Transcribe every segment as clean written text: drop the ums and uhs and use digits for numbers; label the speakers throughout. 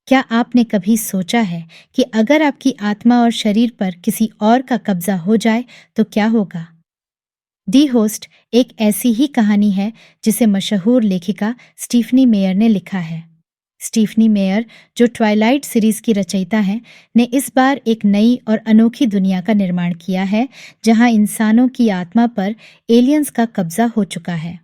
Speaker 1: क्या आपने कभी सोचा है कि अगर आपकी आत्मा और शरीर पर किसी और का कब्जा हो जाए तो क्या होगा? दी होस्ट एक ऐसी ही कहानी है जिसे मशहूर लेखिका स्टीफनी मेयर ने लिखा है। स्टीफनी मेयर, जो ट्वाइलाइट सीरीज की रचयिता हैं, ने इस बार एक नई और अनोखी दुनिया का निर्माण किया है जहां इंसानों की आत्मा पर एलियंस का कब्जा हो चुका है।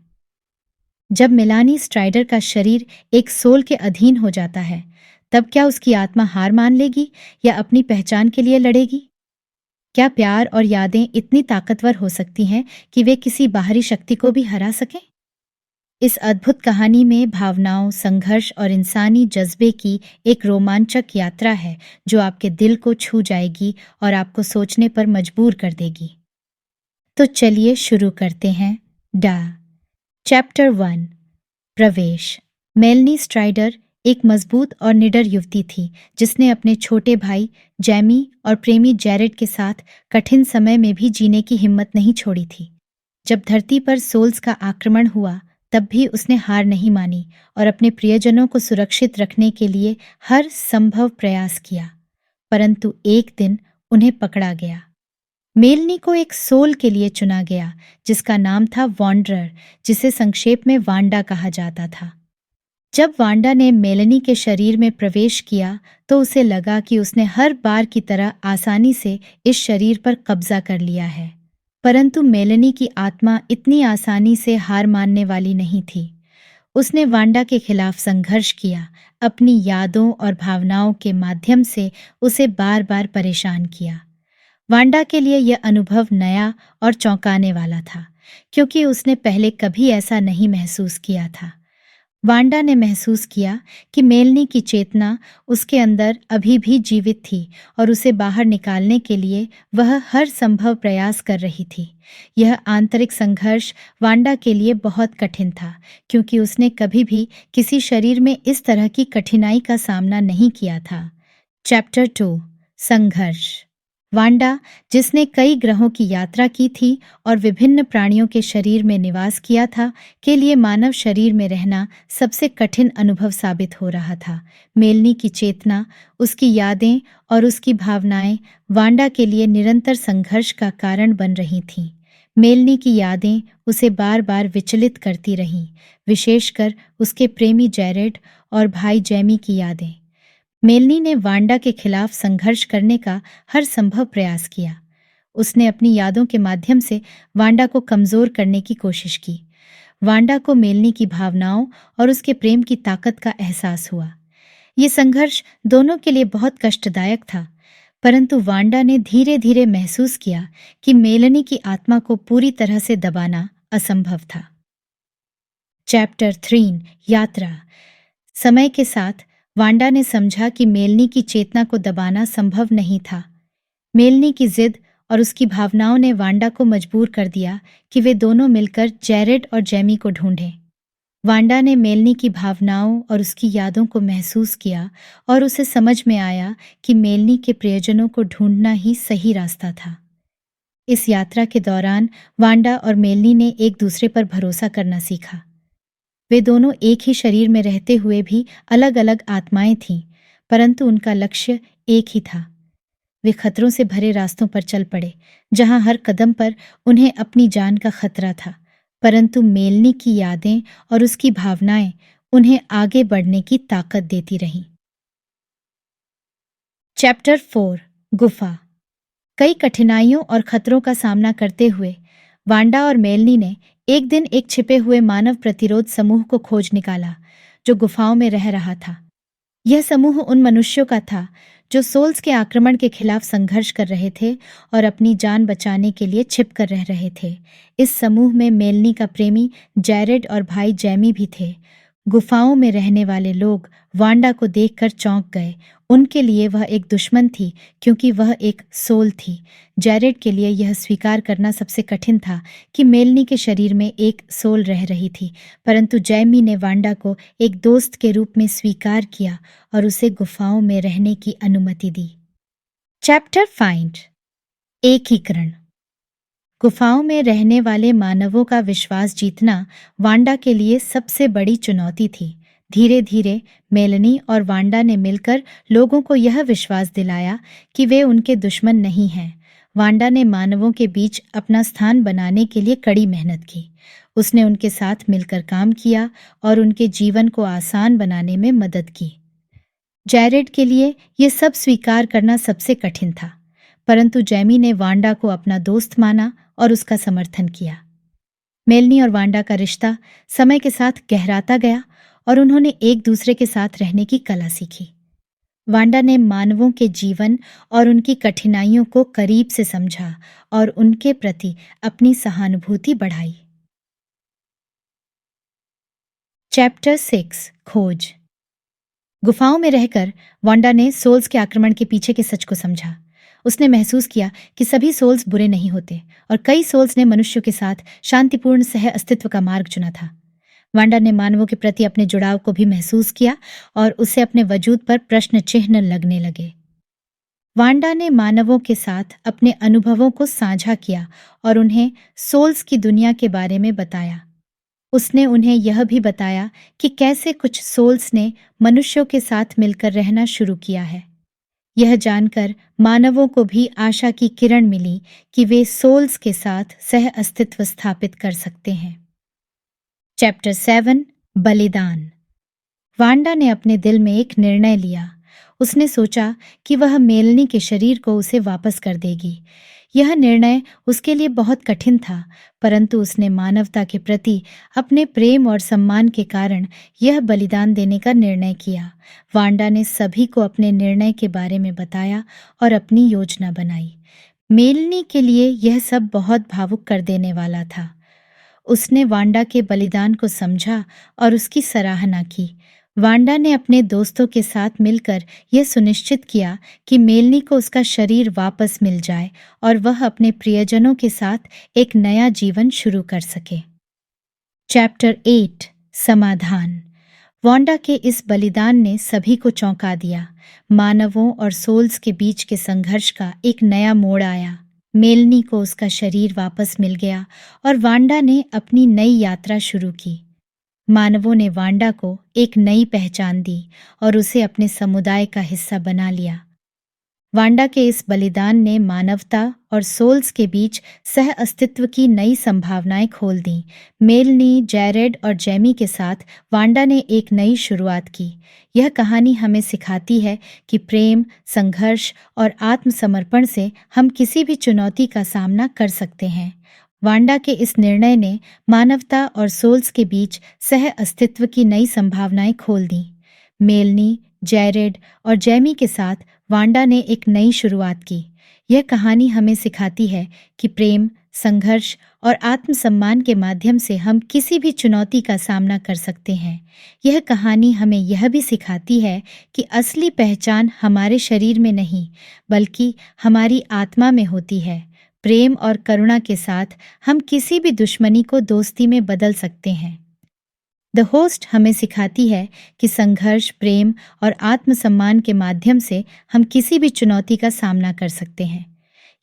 Speaker 1: जब मेलानी स्ट्राइडर का शरीर एक सोल के अधीन हो जाता है, तब क्या उसकी आत्मा हार मान लेगी या अपनी पहचान के लिए लड़ेगी? क्या प्यार और यादें इतनी ताकतवर हो सकती हैं कि वे किसी बाहरी शक्ति को भी हरा सकें? इस अद्भुत कहानी में भावनाओं, संघर्ष और इंसानी जज्बे की एक रोमांचक यात्रा है जो आपके दिल को छू जाएगी और आपको सोचने पर मजबूर कर देगी। तो चलिए शुरू करते हैं। डा चैप्टर 1। प्रवेश। मेलनी स्ट्राइडर एक मजबूत और निडर युवती थी जिसने अपने छोटे भाई जैमी और प्रेमी जैरेड के साथ कठिन समय में भी जीने की हिम्मत नहीं छोड़ी थी। जब धरती पर सोल्स का आक्रमण हुआ, तब भी उसने हार नहीं मानी और अपने प्रियजनों को सुरक्षित रखने के लिए हर संभव प्रयास किया। परंतु एक दिन उन्हें पकड़ा गया। मेलनी को एक सोल के लिए चुना गया जिसका नाम था वॉन्डरर, जिसे संक्षेप में वांडा कहा जाता था। जब वांडा ने मेलनी के शरीर में प्रवेश किया तो उसे लगा कि उसने हर बार की तरह आसानी से इस शरीर पर कब्जा कर लिया है। परंतु मेलनी की आत्मा इतनी आसानी से हार मानने वाली नहीं थी। उसने वांडा के खिलाफ संघर्ष किया, अपनी यादों और भावनाओं के माध्यम से उसे बार बार परेशान किया। वांडा के लिए यह अनुभव नया और चौंकाने वाला था, क्योंकि उसने पहले कभी ऐसा नहीं महसूस किया था। वांडा ने महसूस किया कि मेलनी की चेतना उसके अंदर अभी भी जीवित थी और उसे बाहर निकालने के लिए वह हर संभव प्रयास कर रही थी। यह आंतरिक संघर्ष वांडा के लिए बहुत कठिन था, क्योंकि उसने कभी भी किसी शरीर में इस तरह की कठिनाई का सामना नहीं किया था। चैप्टर 2। संघर्ष। वांडा, जिसने कई ग्रहों की यात्रा की थी और विभिन्न प्राणियों के शरीर में निवास किया था, के लिए मानव शरीर में रहना सबसे कठिन अनुभव साबित हो रहा था। मेलनी की चेतना, उसकी यादें और उसकी भावनाएं वांडा के लिए निरंतर संघर्ष का कारण बन रही थीं। मेलनी की यादें उसे बार बार विचलित करती रहीं, विशेषकर उसके प्रेमी जैरेड और भाई जैमी की यादें। मेलनी ने वांडा के खिलाफ संघर्ष करने का हर संभव प्रयास किया। उसने अपनी यादों के माध्यम से वांडा को कमजोर करने की कोशिश की। वांडा को मेलनी की भावनाओं और उसके प्रेम की ताकत का एहसास हुआ। ये संघर्ष दोनों के लिए बहुत कष्टदायक था, परंतु वांडा ने धीरे धीरे महसूस किया कि मेलनी की आत्मा को पूरी तरह से दबाना असंभव था। चैप्टर 3। यात्रा। समय के साथ वांडा ने समझा कि मेलनी की चेतना को दबाना संभव नहीं था। मेलनी की जिद और उसकी भावनाओं ने वांडा को मजबूर कर दिया कि वे दोनों मिलकर जैरेड और जैमी को ढूंढें। वांडा ने मेलनी की भावनाओं और उसकी यादों को महसूस किया और उसे समझ में आया कि मेलनी के प्रियजनों को ढूंढना ही सही रास्ता था। इस यात्रा के दौरान वांडा और मेलनी ने एक दूसरे पर भरोसा करना सीखा। वे दोनों एक ही शरीर में रहते हुए भी अलग अलग आत्माएं थीं, परंतु उनका लक्ष्य एक ही था। वे खतरों से भरे रास्तों पर चल पड़े, जहां हर कदम पर उन्हें अपनी जान का खतरा था, परंतु मेलनी की यादें और उसकी भावनाएं उन्हें आगे बढ़ने की ताकत देती रहीं। चैप्टर 4। गुफा। कई कठिनाइयों और खतरों का सामना करते हुए वांडा और मेलनी ने एक दिन एक छिपे हुए मानव प्रतिरोध समूह को खोज निकाला जो गुफाओं में रह रहा था। यह समूह उन मनुष्यों का था जो सोल्स के आक्रमण के खिलाफ संघर्ष कर रहे थे और अपनी जान बचाने के लिए छिप कर रह रहे थे। इस समूह में मेलनी का प्रेमी जैरेड और भाई जैमी भी थे। गुफाओं में रहने वाले लोग वांडा को देखकर चौंक गए। उनके लिए वह एक दुश्मन थी, क्योंकि वह एक सोल थी। जैरेड के लिए यह स्वीकार करना सबसे कठिन था कि मेलनी के शरीर में एक सोल रह रही थी, परंतु जैमी ने वांडा को एक दोस्त के रूप में स्वीकार किया और उसे गुफाओं में रहने की अनुमति दी। चैप्टर 5। एकीकरण। गुफाओं में रहने वाले मानवों का विश्वास जीतना वांडा के लिए सबसे बड़ी चुनौती थी। धीरे धीरे मेलनी और वांडा ने मिलकर लोगों को यह विश्वास दिलाया कि वे उनके दुश्मन नहीं हैं। वांडा ने मानवों के बीच अपना स्थान बनाने के लिए कड़ी मेहनत की। उसने उनके साथ मिलकर काम किया और उनके जीवन को आसान बनाने में मदद की। जैरेड के लिए ये सब स्वीकार करना सबसे कठिन था, परंतु जैमी ने वांडा को अपना दोस्त माना और उसका समर्थन किया। मेलनी और वांडा का रिश्ता समय के साथ गहराता गया और उन्होंने एक दूसरे के साथ रहने की कला सीखी। वांडा ने मानवों के जीवन और उनकी कठिनाइयों को करीब से समझा और उनके प्रति अपनी सहानुभूति बढ़ाई। चैप्टर 6 खोज। गुफाओं में रहकर वांडा ने सोल्स के आक्रमण के पीछे के सच को समझा। उसने महसूस किया कि सभी सोल्स बुरे नहीं होते और कई सोल्स ने मनुष्यों के साथ शांतिपूर्ण सह अस्तित्व का मार्ग चुना था। वांडा ने मानवों के प्रति अपने जुड़ाव को भी महसूस किया और उसे अपने वजूद पर प्रश्न चिन्ह लगने लगे। वांडा ने मानवों के साथ अपने अनुभवों को साझा किया और उन्हें सोल्स की दुनिया के बारे में बताया। उसने उन्हें यह भी बताया कि कैसे कुछ सोल्स ने मनुष्यों के साथ मिलकर रहना शुरू किया है। यह जानकर मानवों को भी आशा की किरण मिली कि वे सोल्स के साथ सह अस्तित्व स्थापित कर सकते हैं। चैप्टर 7 बलिदान। वांडा ने अपने दिल में एक निर्णय लिया। उसने सोचा कि वह मेलनी के शरीर को उसे वापस कर देगी। यह निर्णय उसके लिए बहुत कठिन था, परंतु उसने मानवता के प्रति अपने प्रेम और सम्मान के कारण यह बलिदान देने का निर्णय किया। वांडा ने सभी को अपने निर्णय के बारे में बताया और अपनी योजना बनाई। मेलनी के लिए यह सब बहुत भावुक कर देने वाला था। उसने वांडा के बलिदान को समझा और उसकी सराहना की। वांडा ने अपने दोस्तों के साथ मिलकर यह सुनिश्चित किया कि मेलनी को उसका शरीर वापस मिल जाए और वह अपने प्रियजनों के साथ एक नया जीवन शुरू कर सके। चैप्टर 8 समाधान। वांडा के इस बलिदान ने सभी को चौंका दिया। मानवों और सोल्स के बीच के संघर्ष का एक नया मोड़ आया। मेलनी को उसका शरीर वापस मिल गया और वांडा ने अपनी नई यात्रा शुरू की। मानवों ने वांडा को एक नई पहचान दी और उसे अपने समुदाय का हिस्सा बना लिया। वांडा के इस बलिदान ने मानवता और सोल्स के बीच सह अस्तित्व की नई संभावनाएं खोल दी। मेलनी, जैरेड और जैमी के साथ वांडा ने एक नई शुरुआत की। यह कहानी हमें सिखाती है कि प्रेम, संघर्ष और आत्मसमर्पण से हम किसी भी चुनौती का सामना कर सकते हैं। वांडा के इस निर्णय ने मानवता और सोल्स के बीच सह अस्तित्व की नई संभावनाएं खोल दी। मेलनी, जैरेड और जैमी के साथ वांडा ने एक नई शुरुआत की। यह कहानी हमें सिखाती है कि प्रेम, संघर्ष और आत्मसम्मान के माध्यम से हम किसी भी चुनौती का सामना कर सकते हैं। यह कहानी हमें यह भी सिखाती है कि असली पहचान हमारे शरीर में नहीं, बल्कि हमारी आत्मा में होती है। प्रेम और करुणा के साथ हम किसी भी दुश्मनी को दोस्ती में बदल सकते हैं। द होस्ट हमें सिखाती है कि संघर्ष, प्रेम और आत्मसम्मान के माध्यम से हम किसी भी चुनौती का सामना कर सकते हैं।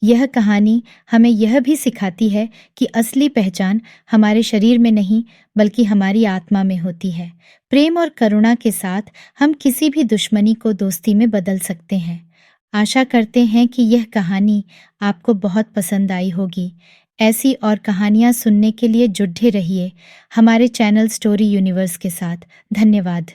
Speaker 1: यह कहानी हमें यह भी सिखाती है कि असली पहचान हमारे शरीर में नहीं, बल्कि हमारी आत्मा में होती है। प्रेम और करुणा के साथ हम किसी भी दुश्मनी को दोस्ती में बदल सकते हैं। आशा करते हैं कि यह कहानी आपको बहुत पसंद आई होगी। ऐसी और कहानियाँ सुनने के लिए जुड़े रहिए हमारे चैनल स्टोरी यूनिवर्स के साथ। धन्यवाद।